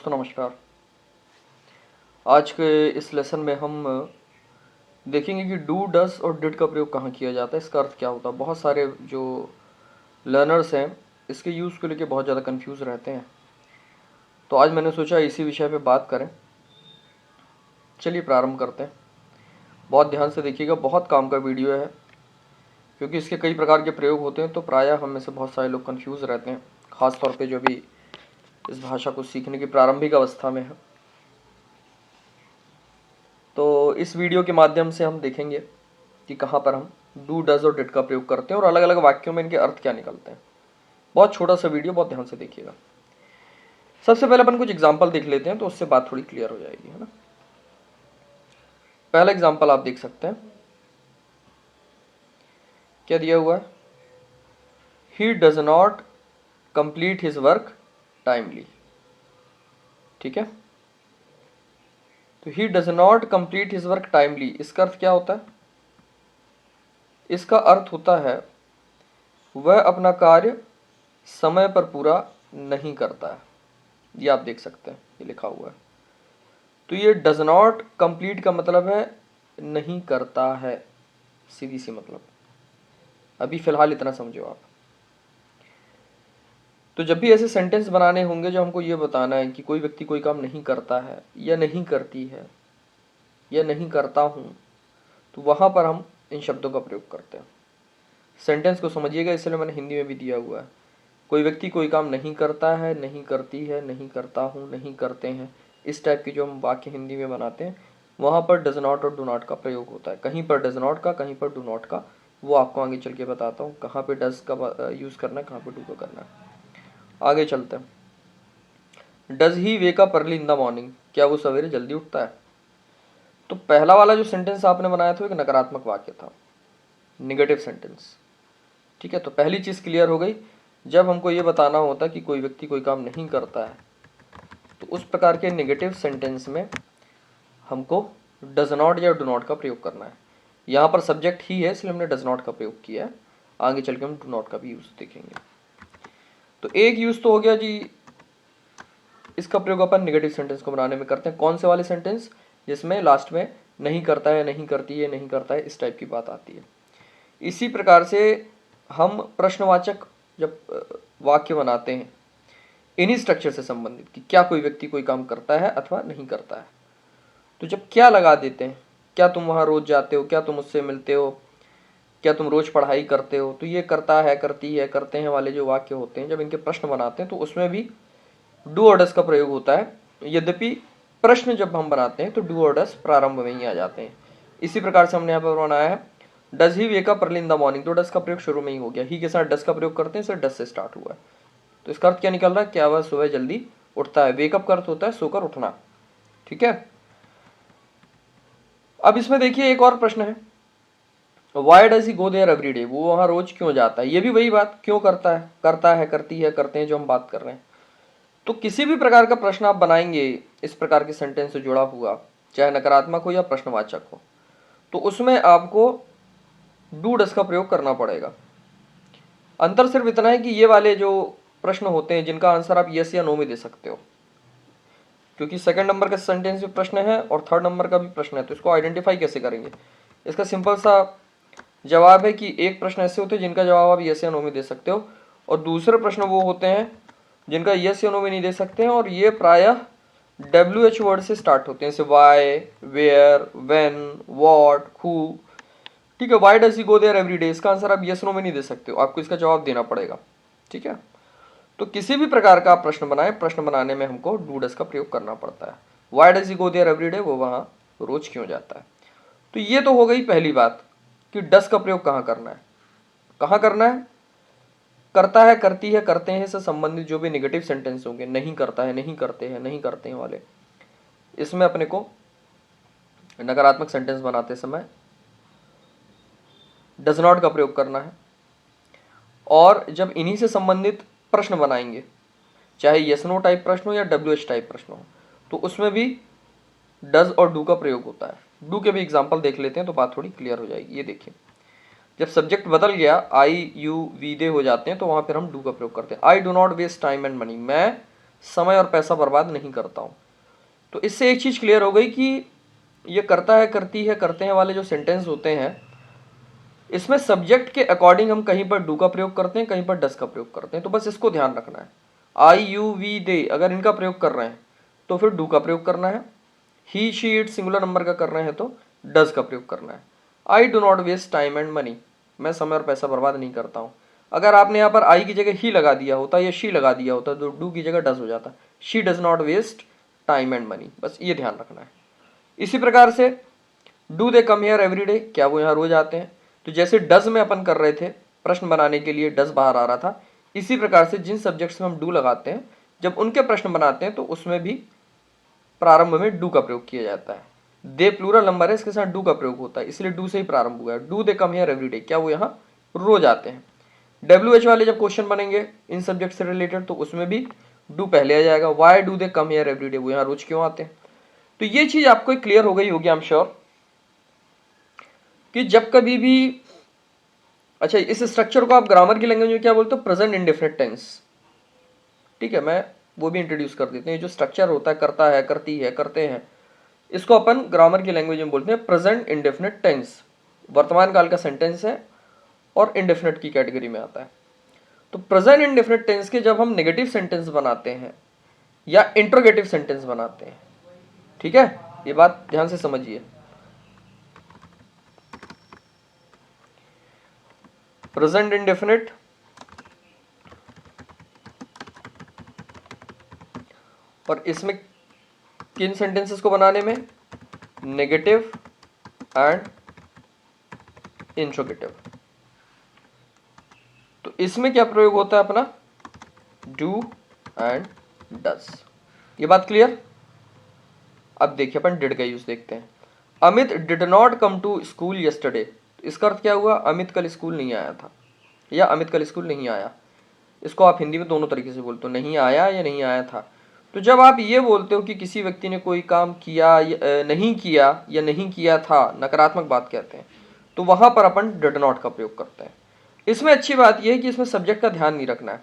दोस्तों नमस्कार। आज के इस लेसन में हम देखेंगे कि डू डस और डिड का प्रयोग कहाँ किया जाता है, इसका अर्थ क्या होता है। बहुत सारे जो लर्नर्स हैं इसके यूज़ को लेके बहुत ज़्यादा कंफ्यूज रहते हैं, तो आज मैंने सोचा इसी विषय पे बात करें। चलिए प्रारंभ करते हैं। बहुत ध्यान से देखिएगा, बहुत काम का वीडियो है क्योंकि इसके कई प्रकार के प्रयोग होते हैं, तो प्रायः हम में से बहुत सारे लोग कन्फ्यूज़ रहते हैं, ख़ास तौर पर जो भी इस भाषा को सीखने की प्रारंभिक अवस्था में है। तो इस वीडियो के माध्यम से हम देखेंगे कि कहाँ पर हम डू डज और डिड का प्रयोग करते हैं और अलग अलग वाक्यों में इनके अर्थ क्या निकलते हैं। बहुत छोटा सा वीडियो, बहुत ध्यान से देखिएगा। सबसे पहले अपन कुछ एग्जाम्पल देख लेते हैं, तो उससे बात थोड़ी क्लियर हो जाएगी, है ना। पहला एग्जाम्पल आप देख सकते हैं, क्या दिया हुआ है। He does not complete his work timely. ठीक है, तो he does not complete his work timely, इसका अर्थ क्या होता है। इसका अर्थ होता है वह अपना कार्य समय पर पूरा नहीं करता है। ये आप देख सकते हैं, ये लिखा हुआ है। तो ये डज नॉट कंप्लीट का मतलब है नहीं करता है, सीधी सी मतलब। अभी फिलहाल इतना समझो आप। तो जब भी ऐसे सेंटेंस बनाने होंगे जो हमको ये बताना है कि कोई व्यक्ति कोई काम नहीं करता है या नहीं करती है या नहीं करता हूं, तो वहां पर हम इन शब्दों का प्रयोग करते हैं। सेंटेंस को समझिएगा, इसलिए मैंने हिंदी में भी दिया हुआ है। कोई व्यक्ति कोई काम नहीं करता है, नहीं करती है, नहीं करता हूँ, नहीं करते हैं, इस टाइप की जो हम वाक्य हिंदी में बनाते हैं, वहाँ पर डज नॉट और डू नॉट का प्रयोग होता है। कहीं पर डज नॉट का, कहीं पर डू नॉट का, वो आपको आगे चल के बताता हूँ कहाँ पे डज का यूज़ करना है, कहाँ पे डू का करना है। आगे चलते हैं। Does he wake up early in the morning, क्या वो सवेरे जल्दी उठता है। तो पहला वाला जो सेंटेंस आपने बनाया था एक नकारात्मक वाक्य था, निगेटिव सेंटेंस। ठीक है, तो पहली चीज़ क्लियर हो गई। जब हमको ये बताना होता है कि कोई व्यक्ति कोई काम नहीं करता है, तो उस प्रकार के नेगेटिव सेंटेंस में हमको डज नॉट या डू नॉट का प्रयोग करना है। यहाँ पर सब्जेक्ट ही है, इसलिए हमने डज नॉट का प्रयोग किया है। आगे चल के हम डू नॉट का भी यूज़ देखेंगे। तो एक यूज़ तो हो गया जी, इसका प्रयोग अपन नेगेटिव सेंटेंस को बनाने में करते हैं। कौन से वाले सेंटेंस, जिसमें लास्ट में नहीं करता है, नहीं करती है, नहीं करता है, इस टाइप की बात आती है। इसी प्रकार से हम प्रश्नवाचक जब वाक्य बनाते हैं इन्हीं स्ट्रक्चर से संबंधित, कि क्या कोई व्यक्ति कोई काम करता है अथवा नहीं करता है, तो जब क्या लगा देते हैं, क्या तुम वहाँ रोज जाते हो, क्या तुम उससे मिलते हो, क्या तुम रोज पढ़ाई करते हो, तो ये करता है, करती है, करते हैं वाले जो वाक्य होते हैं, जब इनके प्रश्न बनाते हैं तो उसमें भी डू और डस का प्रयोग होता है। यद्यपि प्रश्न जब हम बनाते हैं तो डू और डस प्रारंभ में ही आ जाते हैं। इसी प्रकार से हमने यहाँ पर बनाया है, does he wake up early in the morning, तो डस का प्रयोग शुरू में ही हो गया। ही के साथ डस का प्रयोग करते हैं, इससे डस से स्टार्ट हुआ है। तो इसका अर्थ क्या निकल रहा है, क्या वह सुबह जल्दी उठता है। वेकअप का अर्थ होता है सोकर उठना। ठीक है, अब इसमें देखिए एक और प्रश्न है, why does he go there every day, वो वहां रोज क्यों जाता है। ये भी वही बात, क्यों करता है, करता है, करती है, करते हैं, जो हम बात कर रहे हैं। तो किसी भी प्रकार का प्रश्न आप बनाएंगे इस प्रकार के सेंटेंस से जुड़ा हुआ, चाहे नकारात्मक हो या प्रश्नवाचक हो, तो उसमें आपको डू डस का प्रयोग करना पड़ेगा। अंतर सिर्फ इतना है कि ये वाले जो प्रश्न होते हैं जिनका आंसर आप यस या नो में दे सकते हो, क्योंकि सेकंड नंबर का सेंटेंस भी प्रश्न है और थर्ड नंबर का भी प्रश्न है, तो इसको आइडेंटिफाई कैसे करेंगे। इसका सिंपल सा जवाब है कि एक प्रश्न ऐसे होते हैं जिनका जवाब आप यस या नो में दे सकते हो, और दूसरे प्रश्न वो होते हैं जिनका यस या नो में नहीं दे सकते हैं, और ये प्रायः WH वर्ड से स्टार्ट होते हैं, जैसे why, where, when, what, who. ठीक है, why does he go there every day, इसका आंसर आप यस नो में नहीं दे सकते हो, आपको इसका जवाब देना पड़ेगा। ठीक है, तो किसी भी प्रकार का आप प्रश्न बनाए, प्रश्न बनाने में हमको डू डज का प्रयोग करना पड़ता है। Why does he go there every day, वो वहां रोज क्यों जाता है। तो ये तो हो गई पहली बात कि डस का प्रयोग कहाँ करना है। कहाँ करना है, करता है, करती है, करते हैं से संबंधित जो भी नेगेटिव सेंटेंस होंगे, नहीं करता है, नहीं करते हैं, नहीं करते हैं वाले, इसमें अपने को नकारात्मक सेंटेंस बनाते समय डज नॉट का प्रयोग करना है। और जब इन्हीं से संबंधित प्रश्न बनाएंगे, चाहे यस नो टाइप प्रश्न हो या WH टाइप प्रश्न हो, तो उसमें भी डज और डू का प्रयोग होता है। डू के भी एग्जाम्पल देख लेते हैं तो बात थोड़ी क्लियर हो जाएगी। ये देखिए, जब सब्जेक्ट बदल गया, आई, यू, वी, दे हो जाते हैं, तो वहां पर हम डू का प्रयोग करते हैं। I do not waste time and money, मैं समय और पैसा बर्बाद नहीं करता हूँ। तो इससे एक चीज़ क्लियर हो गई कि ये करता है, करती है, करते हैं वाले जो सेंटेंस होते हैं, इसमें सब्जेक्ट के अकॉर्डिंग हम कहीं पर डू का प्रयोग करते हैं, कहीं पर डस का प्रयोग करते हैं। तो बस इसको ध्यान रखना है। आई, यू, वी, दे अगर इनका प्रयोग कर रहे हैं तो फिर डू का प्रयोग करना है। ही, शी, इट सिंगुलर नंबर का कर रहे हैं तो डज का प्रयोग करना है। I do not waste time and money, मैं समय और पैसा बर्बाद नहीं करता हूँ। अगर आपने यहाँ पर आई की जगह ही लगा दिया होता या शी लगा दिया होता तो डू की जगह डज हो जाता। She does not waste time and money, बस ये ध्यान रखना है। इसी प्रकार से do they come here every day, क्या वो यहाँ रोज आते हैं? तो जैसे डज में अपन कर रहे थे, प्रश्न बनाने के लिए डज बाहर आ रहा था, इसी प्रकार से जिन सब्जेक्ट्स में हम डू लगाते हैं जब उनके प्रश्न बनाते हैं तो उसमें भी प्रारंभ में डू का प्रयोग किया जाता है। दे प्लूरल नंबर है, इसके साथ डू का प्रयोग होता है, इसलिए डू से ही प्रारंभ हुआ है। Do they come here every day, क्या वो यहाँ रोज आते हैं? WH वाले जब क्वेश्चन बनेंगे इन सब्जेक्ट से रिलेटेड तो उसमें भी डू पहले आ जाएगा। Why do they come here every day, वो यहाँ रोज क्यों आते हैं? तो ये चीज आपको क्लियर हो गई होगी आई एम श्योर कि जब कभी भी, अच्छा इस स्ट्रक्चर को आप ग्रामर की लैंग्वेज में क्या बोलते हो? Present indefinite tense. ठीक है, मैं वो भी इंट्रोड्यूस कर देते हैं। जो स्ट्रक्चर होता है, करता है, करती है, करते हैं, इसको अपन ग्रामर की लैंग्वेज में बोलते हैं प्रेजेंट इंडेफिनिट टेंस। वर्तमान काल का सेंटेंस है और इंडेफिनिट की कैटेगरी में आता है। तो प्रेजेंट इंडेफिनिट टेंस के जब हम नेगेटिव सेंटेंस बनाते हैं या इंट्रोगेटिव सेंटेंस बनाते हैं, ठीक है, ये बात ध्यान से समझिए। प्रेजेंट इंडेफिनिट और इसमें किन सेंटेंसेस को बनाने में? Negative and interrogative. तो इसमें क्या प्रयोग होता है अपना? डू एंड डस। ये बात क्लियर? अब देखिए अपन डिड का यूज देखते हैं। Amit did not come to school yesterday, इसका अर्थ क्या हुआ? अमित कल स्कूल नहीं आया था या अमित कल स्कूल नहीं आया। इसको आप हिंदी में दोनों तरीके से बोलते हो, नहीं आया या नहीं आया था। तो जब आप ये बोलते हो कि किसी व्यक्ति ने कोई काम किया या नहीं किया या नहीं किया था, नकारात्मक बात कहते हैं, तो वहां पर अपन डिड नॉट का प्रयोग करते हैं। इसमें अच्छी बात यह है कि इसमें सब्जेक्ट का ध्यान नहीं रखना है,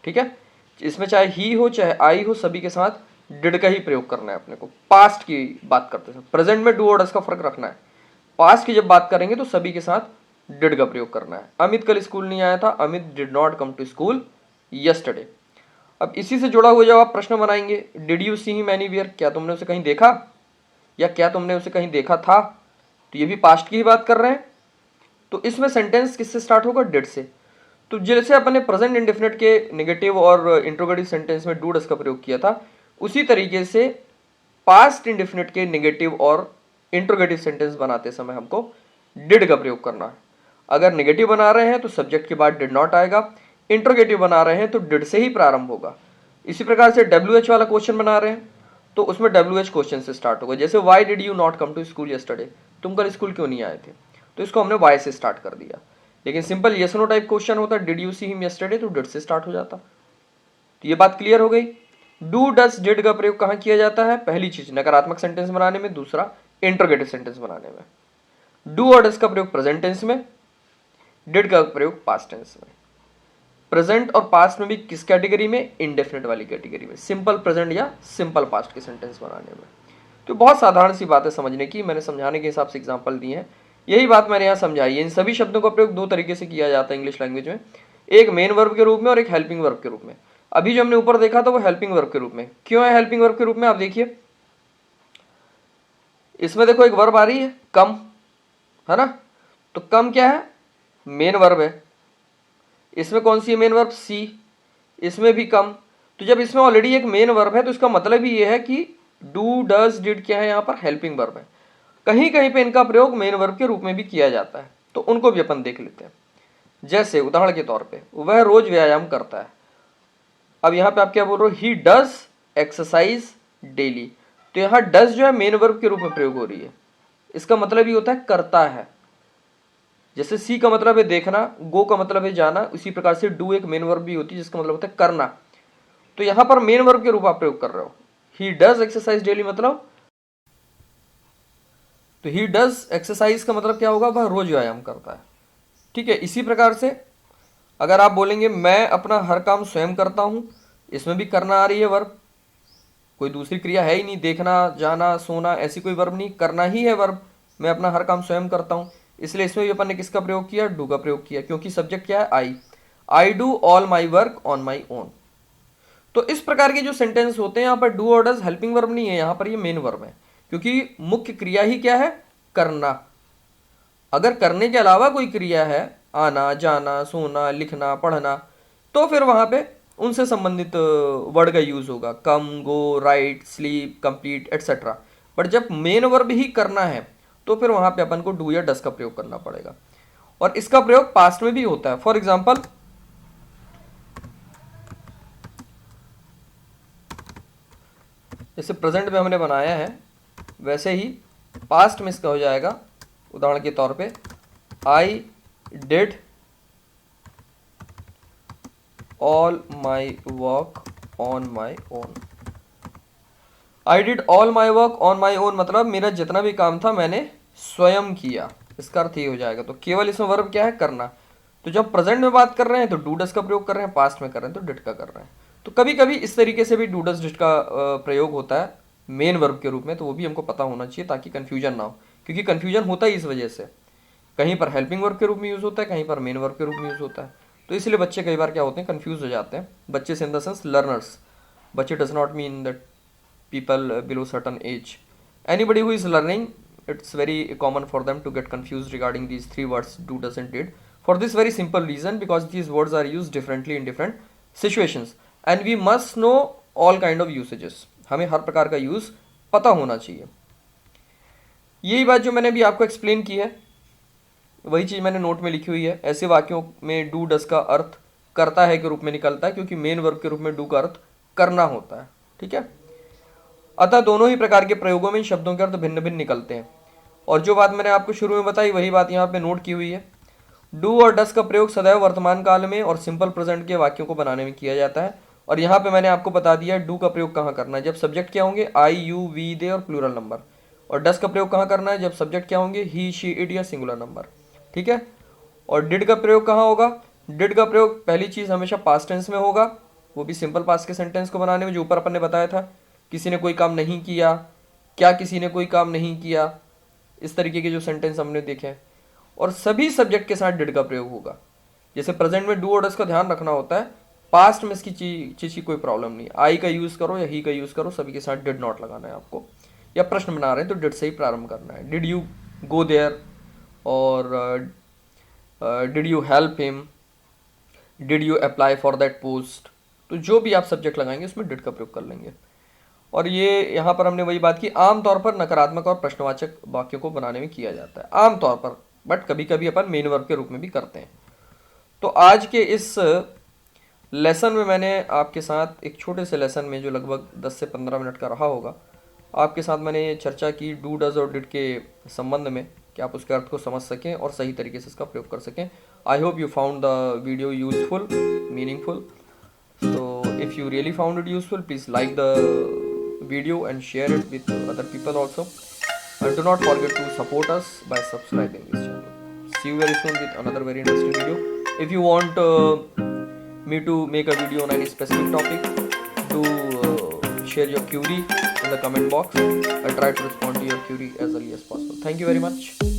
ठीक है। इसमें चाहे ही हो चाहे आई हो, सभी के साथ डिड का ही प्रयोग करना है अपने को। पास्ट की बात करते हैं, प्रेजेंट में डू और डस का फर्क रखना है। पास्ट की जब बात करेंगे तो सभी के साथ डिड का प्रयोग करना है। अमित कल स्कूल नहीं आया था, Amit did not come to school yesterday. अब इसी से जुड़ा हुआ जब आप प्रश्न बनाएंगे, did you see him anywhere, क्या तुमने उसे कहीं देखा या क्या तुमने उसे कहीं देखा था, तो ये भी पास्ट की ही बात कर रहे हैं। तो इसमें सेंटेंस किससे स्टार्ट होगा? डिड से। तो जैसे अपने प्रेजेंट इंडेफिनिट के नेगेटिव और इंट्रोगेटिव सेंटेंस में डू डस का प्रयोग किया था, उसी तरीके से पास्ट इंडेफिनिट के नेगेटिव और इंट्रोगेटिव सेंटेंस बनाते समय हमको डिड का प्रयोग करना है। अगर नेगेटिव बना रहे हैं तो सब्जेक्ट के बाद डिड नॉट आएगा, इंट्रोगेटिव बना रहे हैं तो डिड से ही प्रारंभ होगा। इसी प्रकार से WH वाला क्वेश्चन बना रहे हैं तो उसमें WH क्वेश्चन से स्टार्ट होगा। जैसे why did you not come to school yesterday, तुम कल स्कूल क्यों नहीं आए थे, तो इसको हमने वाई से स्टार्ट कर दिया। लेकिन simple yes no type question होता, did you see him yesterday, तो डिड से स्टार्ट हो जाता। तो ये बात क्लियर हो गई। डू डस डिड का प्रयोग कहाँ किया जाता है? पहली चीज नकारात्मक सेंटेंस बनाने में, दूसरा इंट्रोगेटिव सेंटेंस बनाने में। डू और डस का प्रयोग प्रेजेंट टेंस में, डिड का प्रयोग पास्ट टेंस में। प्रेजेंट और पास्ट में भी किस कैटेगरी में? इंडेफिनिट वाली कैटेगरी में, सिंपल प्रेजेंट या सिंपल पास्ट के सेंटेंस बनाने में। तो बहुत साधारण सी बात है समझने की, मैंने समझाने के हिसाब से एग्जांपल दिए हैं। यही बात मैंने यहाँ समझाई है। इन सभी शब्दों का प्रयोग दो तरीके से किया जाता है इंग्लिश लैंग्वेज में, एक मेन वर्ब के रूप में और एक हेल्पिंग वर्ब के रूप में। अभी जो हमने ऊपर देखा था वो हेल्पिंग वर्ब के रूप में। क्यों है हेल्पिंग वर्ब के रूप में? आप देखिए इसमें देखो एक वर्ब आ रही है कम, है ना, तो कम क्या है? मेन वर्ब है। इसमें कौन सी है मेन वर्ब? सी। इसमें भी कम। तो जब इसमें ऑलरेडी एक मेन वर्ब है तो इसका मतलब ही ये है कि डू डज डिड क्या है यहाँ पर? हेल्पिंग वर्ब है। कहीं कहीं पे इनका प्रयोग मेन वर्ब के रूप में भी किया जाता है, तो उनको भी अपन देख लेते हैं। जैसे उदाहरण के तौर पे वह रोज व्यायाम करता है। अब यहाँ पे आप क्या बोल रहे हो? He does exercise daily. तो यहाँ डज जो है मेन वर्ब के रूप में प्रयोग हो रही है, इसका मतलब ये होता है करता है। जैसे सी का मतलब है देखना, गो का मतलब है जाना, उसी प्रकार से डू एक मेन वर्ब भी होती है जिसका मतलब होता है करना। तो यहाँ पर मेन वर्ब के रूप आप प्रयोग कर रहे हो। ही डज एक्सरसाइज डेली मतलब, तो ही डज एक्सरसाइज का मतलब क्या होगा? वह रोज व्यायाम करता है। ठीक है, इसी प्रकार से अगर आप बोलेंगे मैं अपना हर काम स्वयं करता हूं, इसमें भी करना आ रही है वर्ब, कोई दूसरी क्रिया है ही नहीं, देखना, जाना, सोना, ऐसी कोई वर्ब नहीं, करना ही है वर्ब। मैं अपना हर काम स्वयं करता हूँ, इसलिए इसमें भी अपन ने किसका प्रयोग किया, डू का प्रयोग किया, क्योंकि सब्जेक्ट क्या है, I do all my work on my own. तो इस प्रकार के जो सेंटेंस होते हैं यहाँ पर डू और डज हेल्पिंग वर्ब नहीं है, यहाँ पर ये मेन वर्ब है, क्योंकि मुख्य क्रिया ही क्या है, करना। अगर करने के अलावा कोई क्रिया है, आना, जाना, सोना, लिखना, पढ़ना, तो फिर वहां पे उनसे संबंधित वर्ड का यूज होगा, come, go, write, sleep, complete, etcetera. But जब मेन वर्ब ही करना है तो फिर वहां पे अपन को डू या डस का प्रयोग करना पड़ेगा, और इसका प्रयोग पास्ट में भी होता है। फॉर एग्जाम्पल, जैसे प्रेजेंट में हमने बनाया है वैसे ही पास्ट में इसका हो जाएगा। उदाहरण के तौर पे, I did all my work on my own. I did all my work on my own मतलब मेरा जितना भी काम था मैंने स्वयं किया, इसका अर्थ ये हो जाएगा। तो केवल इसमें वर्ब क्या है, करना। तो जब प्रेजेंट में बात कर रहे हैं तो डू डस का प्रयोग कर रहे हैं, पास्ट में कर रहे हैं तो डिड का कर रहे हैं। तो कभी कभी इस तरीके से भी डू डस डिड का प्रयोग होता है मेन वर्ब के रूप में, तो वो भी हमको पता होना चाहिए ताकि कंफ्यूजन ना हो, क्योंकि कंफ्यूजन होता ही इस वजह से, कहीं पर हेल्पिंग वर्ब के रूप में यूज होता है, कहीं पर मेन वर्ब के रूप में यूज होता है। तो इसलिए बच्चे कई बार क्या होते हैं, कंफ्यूज हो जाते हैं। बच्चे से इन द सेंस लर्नर्स, बच्चे does not mean that people below certain age. Anybody who is learning, it's very common for them to get confused regarding these three words do, does and did, for this very simple reason, because these words are used differently in different situations and we must know all kind of usages. हमें हर प्रकार का use पता होना चाहिए। यही बात जो मैंने अभी आपको एक्सप्लेन की है वही चीज मैंने नोट में लिखी हुई है। ऐसे वाक्यों में डू डस का अर्थ करता है के रूप में निकलता है, क्योंकि मेन वर्ब के रूप में डू का अर्थ करना होता है। ठीक है, अतः दोनों ही प्रकार के प्रयोगों में इन शब्दों के अर्थ भिन्न भिन्न निकलते हैं, और जो बात मैंने आपको शुरू में बताई वही बात यहाँ पे नोट की हुई है। डू और डस का प्रयोग सदैव वर्तमान काल में और सिंपल प्रेजेंट के वाक्यों को बनाने में किया जाता है, और यहाँ पे मैंने आपको बता दिया डू का प्रयोग कहाँ करना है, जब सब्जेक्ट क्या होंगे, आई, यू, वी, दे और प्लूरल नंबर, और डस का प्रयोग कहाँ करना है, जब सब्जेक्ट क्या होंगे, ही, शी, इट या सिंगुलर नंबर। ठीक है, और डिड का प्रयोग कहाँ होगा, डिड का प्रयोग पहली चीज हमेशा पास्ट टेंस में होगा, वो भी सिंपल पास्ट के सेंटेंस को बनाने में, जो ऊपर अपन ने बताया था, किसी ने कोई काम नहीं किया, क्या किसी ने कोई काम नहीं किया, इस तरीके के जो सेंटेंस हमने देखे हैं। और सभी सब्जेक्ट के साथ डिड का प्रयोग होगा। जैसे प्रेजेंट में डू और डस का ध्यान रखना होता है, पास्ट में इसकी चीज की कोई प्रॉब्लम नहीं, आई का यूज करो या ही का यूज करो, सभी के साथ डिड नॉट लगाना है आपको। या प्रश्न बना रहे हैं तो डिड से ही प्रारंभ करना है, डिड यू गो देयर, और did you help him, did you apply for that post. तो जो भी आप सब्जेक्ट लगाएंगे उसमें डिड का प्रयोग कर लेंगे। और ये यहाँ पर हमने वही बात की, आमतौर पर नकारात्मक और प्रश्नवाचक वाक्यों को बनाने में किया जाता है आमतौर पर, बट कभी कभी अपन मेन वर्ब के रूप में भी करते हैं। तो आज के इस लेसन में मैंने आपके साथ एक छोटे से लेसन में जो लगभग 10 से 15 मिनट का रहा होगा, आपके साथ मैंने चर्चा की डू डज और डिड के संबंध में, कि आप उसके अर्थ को समझ सकें और सही तरीके से इसका प्रयोग कर सकें। I hope you found the video useful, meaningful. So if you really found it useful, please like the video and share it with other people also, and do not forget to support us by subscribing this channel. See you very soon with another very interesting video. If you want me to make a video on any specific topic, do share your query in the comment box. I try to respond to your query as early as possible. Thank you very much.